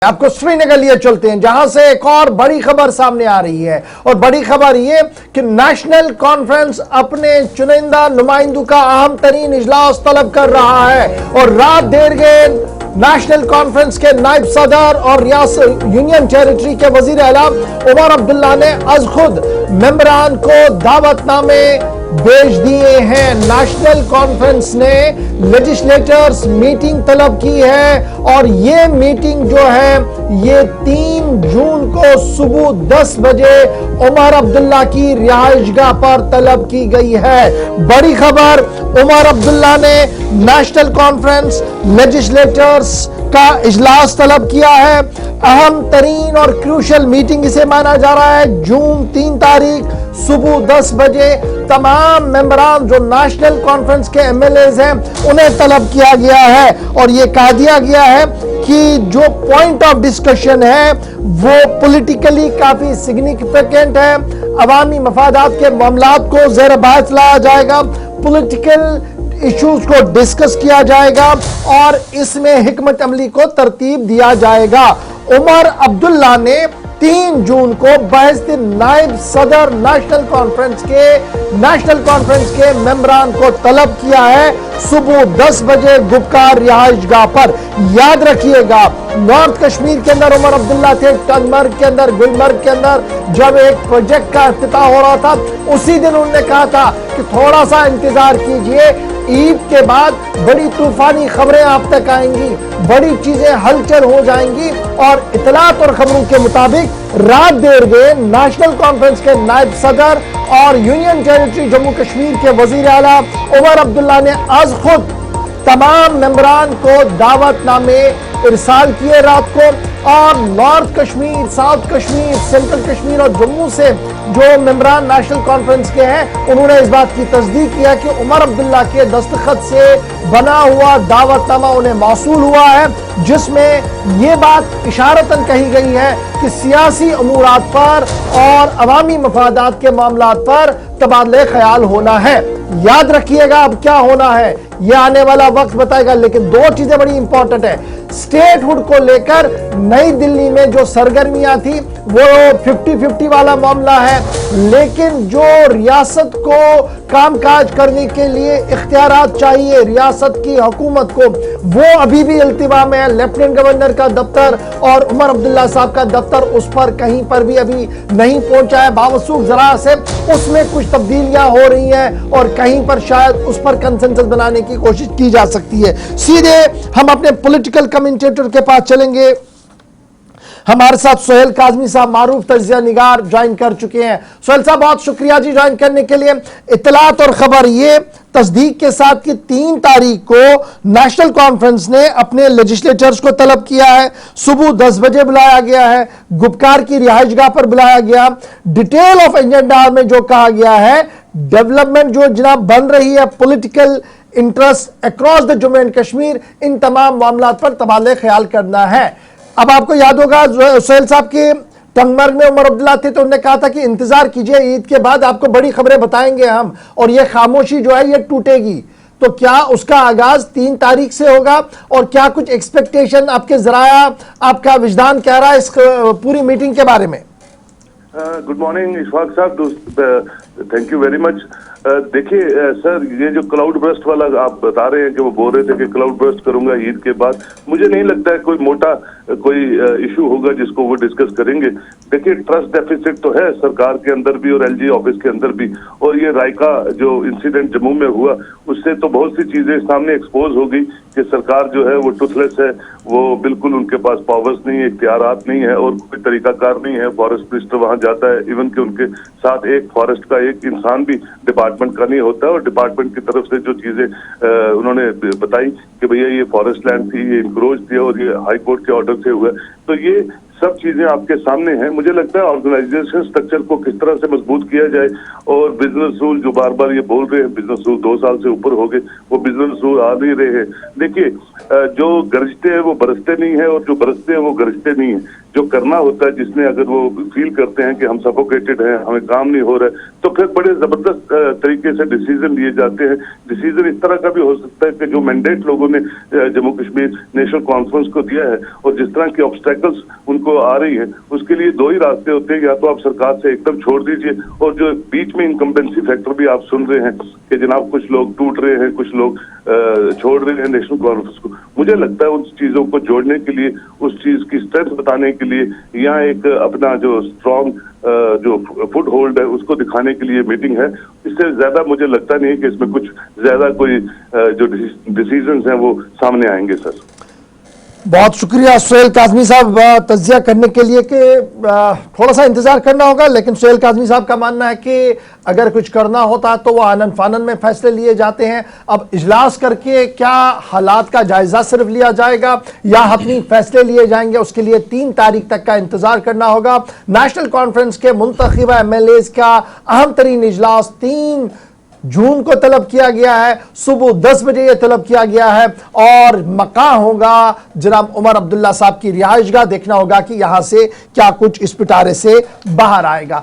आपको श्रीनगर लिए चलते हैं, जहां से एक और बड़ी खबर सामने आ रही है। और बड़ी खबर ये कि नेशनल कॉन्फ्रेंस अपने चुनिंदा नुमाइंदों का अहम तरीन इजलास तलब कर रहा है। और रात देर गए नेशनल कॉन्फ्रेंस के नायब सदर और रियासत यूनियन टेरिटरी के वजीर आला उमर अब्दुल्ला ने अज खुद मेंबरान को दावतनामे भेज दिए हैं। नेशनल कॉन्फ्रेंस ने लेजिस्लेटर्स मीटिंग तलब की है और ये मीटिंग जो है ये 3 जून को सुबह 10 बजे उमर अब्दुल्ला की रिहाइशगाह पर तलब की गई है। बड़ी खबर, उमर अब्दुल्ला ने नेशनल कॉन्फ्रेंस लेजिस्लेटर्स का इजलास तलब किया है। अहम तरीन और क्रूशल मीटिंग इसे माना जा रहा है। जून 3 तारीख सुबह 10 बजे तमाम मेंबरान जो नेशनल कॉन्फ्रेंस के एमएलएज हैं उन्हें तलब किया गया है। और यह कह दिया गया है कि जो पॉइंट ऑफ डिस्कशन है वो पॉलिटिकली काफी सिग्निफिकेंट है। अवामी मफादात के मामलात को ज़ेर बहस लाया जाएगा, पॉलिटिकल इश्यूज को डिस्कस किया जाएगा और इसमें हिकमत अमली को तरतीब दिया जाएगा। उमर अब्दुल्ला ने 3 जून को बहस नायब सदर नेशनल कॉन्फ्रेंस के मेंबरान को तलब किया है सुबह 10 बजे गुपकार रिहाइशगाह पर। याद रखिएगा, नॉर्थ कश्मीर के अंदर उमर अब्दुल्ला थे, टंगमर्ग के अंदर, गुलमर्ग के अंदर जब एक प्रोजेक्ट का इफ्तिताह हो रहा था उसी दिन उन्होंने कहा था कि थोड़ा सा इंतजार कीजिए, ईद के बाद बड़ी तूफानी खबरें आप तक आएंगी, बड़ी चीजें हलचल हो जाएंगी। और इतलात और खबरों के मुताबिक रात देर गए नेशनल कॉन्फ्रेंस के नायब सदर और यूनियन टेरिटरी जम्मू कश्मीर के वजीर आला उमर अब्दुल्ला ने आज खुद तमाम मेंबरान को दावतनामे इरसाल किए रात को। और north Kashmir, south Kashmir, central Kashmir और जम्मू से जो मेंबरान नेशनल कॉन्फ्रेंस के हैं उन्होंने इस बात की तस्दीक किया कि उमर अब्दुल्ला के दस्तखत से बना हुआ दावतनामा उन्हें मौसूल हुआ है, जिसमें ये बात इशारतन कही गई है कि सियासी अमूरात पर और अवामी मफादात के मामलात पर तबादले ख्याल होना है। याद रखिएगा अब क्या होना है यह आने वाला वक्त बताएगा, लेकिन 2 चीजें बड़ी इंपॉर्टेंट है। स्टेटहुड को लेकर नई दिल्ली में जो सरगर्मियां थी वो 50-50 वाला मामला है, लेकिन जो रियासत को कामकाज करने के लिए इख्तियारात चाहिए रियासत की हुकूमत को, वो अभी भी इल्तिवा में है। लेफ्टिनेंट गवर्नर का दफ्तर और उमर अब्दुल्ला साहब का दफ्तर उस पर कहीं पर भी अभी नहीं पहुंचा है। बावसूख जरा से उसमें कुछ तब्दीलियां हो रही हैं और कहीं पर शायद उस पर कंसेंसस बनाने की कोशिश की जा सकती है। सीधे हम अपने पॉलिटिकल कमेंटेटर के पास चलेंगे। हमारे साथ सोहेल काजमी साहब मारूफ तजिया निगार ज्वाइन कर चुके हैं। सोहेल साहब बहुत शुक्रिया जी ज्वाइन करने के लिए। इतलात और खबर ये तस्दीक के साथ कि 3 तारीख को नेशनल कॉन्फ्रेंस ने अपने लेजिस्लेटर्स को तलब किया है, सुबह 10 बजे बुलाया गया है, गुपकार की रिहाइशगाह पर बुलाया गया। डिटेल ऑफ एजेंडा में जो कहा गया है, डेवलपमेंट जो जनाब बन रही है, political interest across the Jammu and Kashmir, इन तमाम मामलात पर तबादले ख्याल करना है। अब आपको याद होगा सोहेल साहब की टंगमर्ग में उमर अब्दुल्ला थे तो उन्होंने कहा था कि इंतजार कीजिए, ईद के बाद आपको बड़ी खबरें बताएंगे हम, और ये खामोशी जो है ये टूटेगी। तो क्या उसका आगाज 3 तारीख से होगा और क्या कुछ एक्सपेक्टेशन आपके जराया, आपका विजदान कह रहा है इस पूरी मीटिंग के बारे में? गुड मॉर्निंग इशफाक साहब, थैंक यू वेरी मच। देखिए सर, ये जो क्लाउड बर्स्ट वाला आप बता रहे हैं कि वो बोल रहे थे कि क्लाउड बर्स्ट करूंगा ईद के बाद, मुझे नहीं लगता है कोई मोटा कोई इशू होगा जिसको वो डिस्कस करेंगे। देखिए ट्रस्ट डेफिसिट तो है सरकार के अंदर भी और एलजी ऑफिस के अंदर भी, और ये रायका जो इंसिडेंट जम्मू में हुआ उससे तो बहुत सी चीजें सामने एक्सपोज हो गई कि सरकार जो है वो टूथलेस है, वो बिल्कुल उनके पास पावर्स नहीं है, इख्तियारात नहीं है और कोई तरीकाकार नहीं है। फॉरेस्ट मिनिस्टर वहां जाता है, इवन कि उनके साथ एक फॉरेस्ट का एक इंसान भी डिपार्टमेंट का नहीं होता है, और डिपार्टमेंट की तरफ से जो चीजें उन्होंने बताई कि भैया ये फॉरेस्ट लैंड थी, ये इंक्रोच थी और ये हाई कोर्ट के ऑर्डर से हुआ, तो ये सब चीजें आपके सामने हैं। मुझे लगता है ऑर्गेनाइजेशन स्ट्रक्चर को किस तरह से मजबूत किया जाए, और बिजनेस रूल जो बार बार ये बोल रहे हैं, बिजनेस रूल 2 साल से ऊपर हो गए, वो बिजनेस रूल आ नहीं रहे हैं। देखिए जो गरजते हैं वो बरसते नहीं है और जो बरसते हैं वो गरजते नहीं है। जो करना होता है, जिसने अगर वो फील करते हैं कि हम सफोकेटेड हैं, हमें काम नहीं हो रहा है, तो फिर बड़े जबरदस्त तरीके से डिसीजन लिए जाते हैं। डिसीजन इस तरह का भी हो सकता है कि जो मैंडेट लोगों ने जम्मू कश्मीर नेशनल कॉन्फ्रेंस को दिया है और जिस तरह की ऑब्स्टेकल्स उनको आ रही है, उसके लिए दो ही रास्ते होते हैं, या तो आप सरकार से एकदम छोड़ दीजिए, और जो बीच में इनकम्बेंसी फैक्टर भी आप सुन रहे हैं कि जनाब कुछ लोग टूट रहे हैं, कुछ लोग छोड़ रहे हैं नेशनल कॉन्फ्रेंस को। मुझे लगता है उन चीजों को जोड़ने के लिए, उस चीज की स्ट्रेंथ बताने के लिए, यहाँ एक अपना जो स्ट्रॉन्ग जो फुट होल्ड है उसको दिखाने के लिए मीटिंग है। इससे ज्यादा मुझे लगता नहीं है कि इसमें कुछ ज्यादा कोई जो डिसीजंस हैं वो सामने आएंगे सर। बहुत शुक्रिया सुहेल काज़मी साहब तज्जिया करने के लिए कि थोड़ा सा इंतजार करना होगा, लेकिन सुहेल काज़मी साहब का मानना है कि अगर कुछ करना होता तो वो आनन फानन में फैसले लिए जाते हैं। अब इजलास करके क्या हालात का जायजा सिर्फ लिया जाएगा या हतमी फैसले लिए जाएंगे, उसके लिए 3 तारीख तक का इंतजार करना होगा। नेशनल कॉन्फ्रेंस के मुंतखब MLAs का अहम तरीन इजलास 3 जून को तलब किया गया है, सुबह 10 बजे यह तलब किया गया है और मकाम होगा जनाब उमर अब्दुल्ला साहब की रिहाइशगाह। देखना होगा कि यहां से क्या कुछ इस पिटारे से बाहर आएगा।